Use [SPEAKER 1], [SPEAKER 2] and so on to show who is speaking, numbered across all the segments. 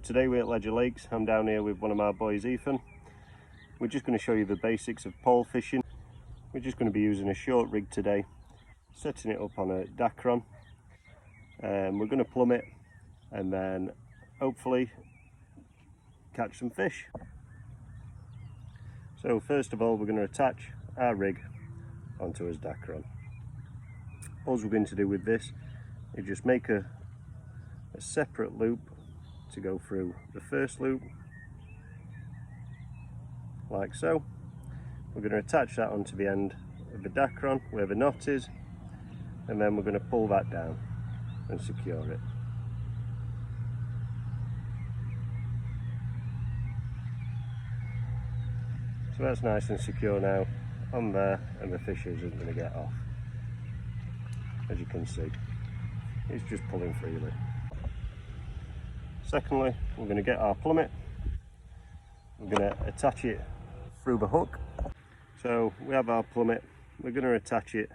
[SPEAKER 1] today we're at Ledger Lakes. I'm down here with one of my boys, Ethan. We're just going to show you the basics of pole fishing. We're just going to be using a short rig today, setting it up on a Dacron. We're going to plumb it and then hopefully catch some fish. So first of all, we're going to attach our rig onto his Dacron. All we're going to do with this is just make a separate loop to go through the first loop, like so. We're going to attach that onto the end of the Dacron where the knot is, and then we're going to pull that down and secure it. So that's nice and secure now on there, and the fish isn't going to get off. As you can see, it's just pulling freely. Secondly, we're going to get our plummet. We're going to attach it through the hook. So we have our plummet, we're going to attach it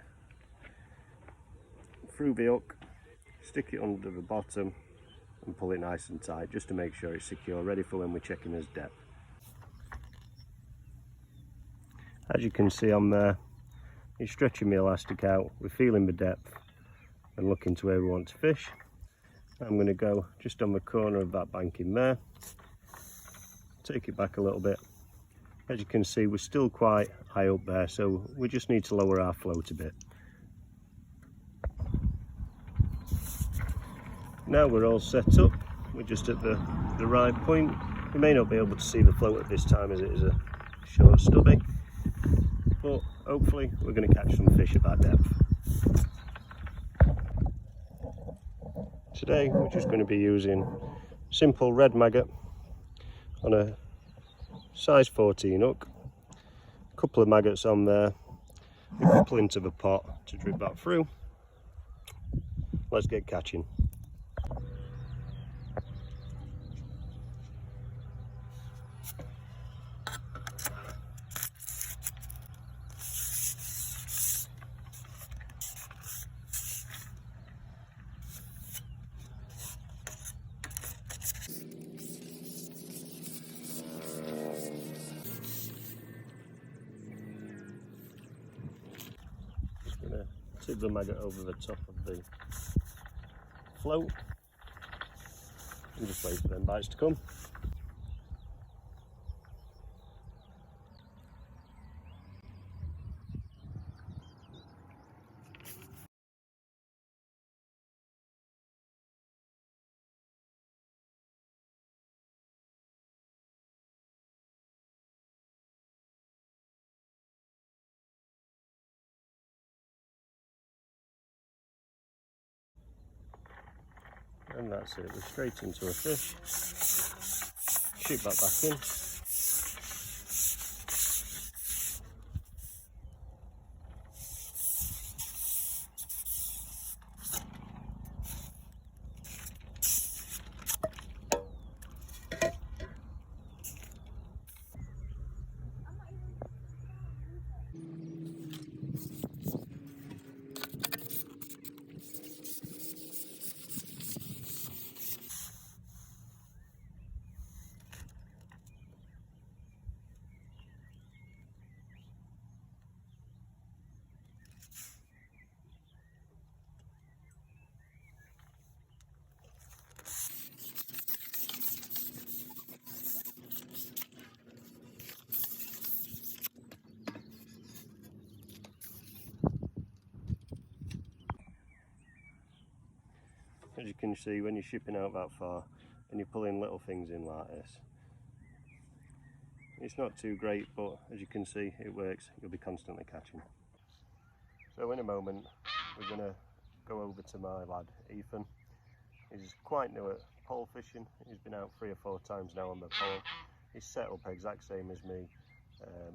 [SPEAKER 1] through the hook, stick it under the bottom and pull it nice and tight just to make sure it's secure, ready for when we're checking its depth. As you can see on there, it's stretching the elastic out, we're feeling the depth and looking to where we want to fish. I'm going to go just on the corner of that bank in there, take it back a little bit. As you can see, we're still quite high up there, so we just need to lower our float a bit. Now we're all set up, we're just at the right point. You may not be able to see the float at this time as it is a short stubby, but hopefully we're going to catch some fish at that depth. Today we're just going to be using simple red maggot on a size 14 hook. A couple of maggots on there, a couple into the pot to drip that through. Let's get catching. Tip the maggot over the top of the float and just wait for them bites to come. And that's it, we're straight into a fish. Shoot that back in. As you can see, when you're shipping out that far and you're pulling little things in like this, it's not too great, but as you can see, it works. You'll be constantly catching. So in a moment, we're going to go over to my lad, Ethan. He's quite new at pole fishing. He's been out 3 or 4 times now on the pole. He's set up exact same as me,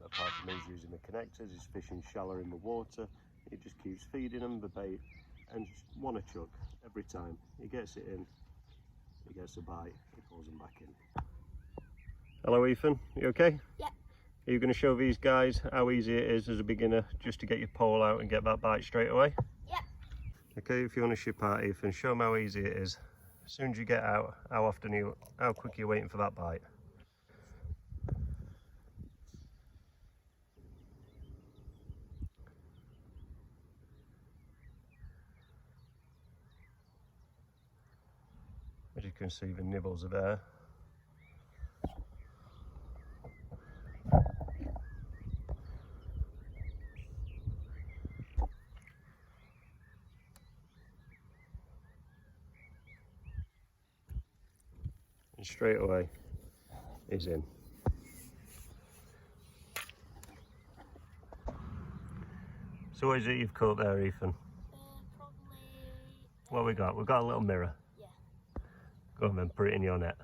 [SPEAKER 1] apart from he's using the connectors. He's fishing shallow in the water. He just keeps feeding them the bait and just one a chuck every time. He gets it in, he gets a bite, he pulls them back in. Hello Ethan, you okay?
[SPEAKER 2] Yeah.
[SPEAKER 1] Are you going to show these guys how easy it is as a beginner just to get your pole out and get that bite straight away?
[SPEAKER 2] Yeah.
[SPEAKER 1] Okay, if you want to ship out Ethan, show them how easy it is As soon as you get out, how quick are you waiting for that bite? As you can see, the nibbles are there. And straight away, he's in. So what is it you've caught there, Ethan?
[SPEAKER 2] Probably...
[SPEAKER 1] What have we got? We've got a little mirror.
[SPEAKER 2] Yeah.
[SPEAKER 1] Go on then, put it in your net.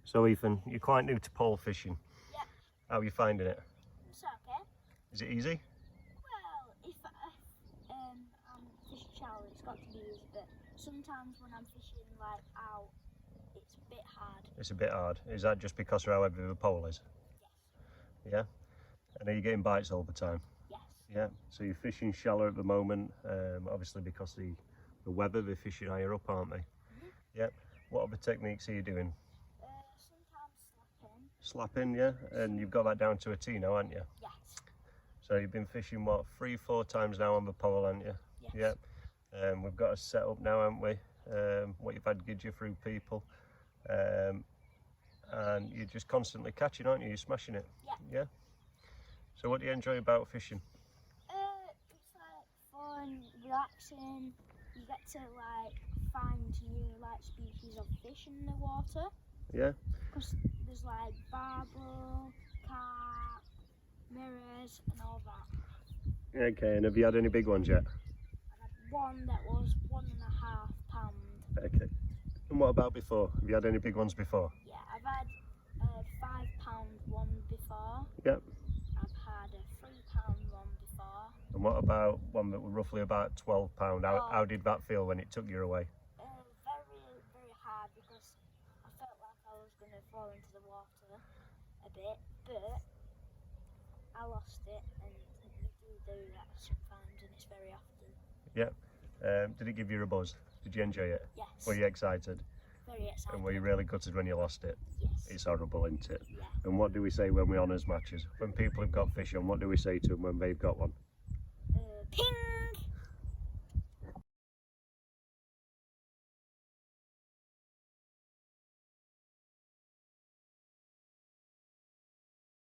[SPEAKER 1] So Ethan, you're quite new to pole fishing.
[SPEAKER 2] Yeah.
[SPEAKER 1] How are you finding it?
[SPEAKER 2] It's okay.
[SPEAKER 1] Is it easy?
[SPEAKER 2] Well, if I'm fishing shallow, it's got to be easy, but sometimes when I'm fishing like out, it's a bit hard.
[SPEAKER 1] It's a bit hard. Is that just because of how heavy the pole is?
[SPEAKER 2] Yes.
[SPEAKER 1] Yeah? And are you getting bites all the time?
[SPEAKER 2] Yes.
[SPEAKER 1] Yeah. So you're fishing shallow at the moment, obviously because the weather, they're fishing higher up, aren't they?
[SPEAKER 2] Mm-hmm.
[SPEAKER 1] Yeah. What other techniques are you doing?
[SPEAKER 2] Sometimes
[SPEAKER 1] Slapping,
[SPEAKER 2] slapping.
[SPEAKER 1] yeah? And you've got that down to a T now, haven't you?
[SPEAKER 2] Yes.
[SPEAKER 1] So you've been fishing, what, 3-4 times now on the pole, haven't you?
[SPEAKER 2] Yes.
[SPEAKER 1] Yeah. We've got a set up now, haven't we? What you've had gives you through people. And you're just constantly catching, aren't you? You're smashing it.
[SPEAKER 2] Yeah.
[SPEAKER 1] Yeah. So what do you enjoy about fishing?
[SPEAKER 2] It's like fun, relaxing. You get to like find new like species of fish in the water.
[SPEAKER 1] Yeah.
[SPEAKER 2] Because there's like barbel, carp, mirrors, and all that.
[SPEAKER 1] Okay, and have you had any big ones yet?
[SPEAKER 2] I had one that was 1.5 pound.
[SPEAKER 1] Okay. And what about before? Have you had any big ones before?
[SPEAKER 2] Yeah, I've had a 5 pound one before.
[SPEAKER 1] Yep.
[SPEAKER 2] I've had a 3 pound one before.
[SPEAKER 1] And what about one that was roughly about £12? How did that feel when it took you away?
[SPEAKER 2] Very, very hard because I felt like I was going to fall into the water a bit, but I lost it, and you do that sometimes, and it's very often.
[SPEAKER 1] Yep. Did it give you a buzz? Did you enjoy it?
[SPEAKER 2] Yes.
[SPEAKER 1] Were you excited?
[SPEAKER 2] Very excited.
[SPEAKER 1] And were you really gutted when you lost it?
[SPEAKER 2] Yes.
[SPEAKER 1] It's horrible, isn't it?
[SPEAKER 2] Yeah.
[SPEAKER 1] And what do we say when we honours matches? When people have got fish on, what do we say to them when they've got one?
[SPEAKER 2] Ping!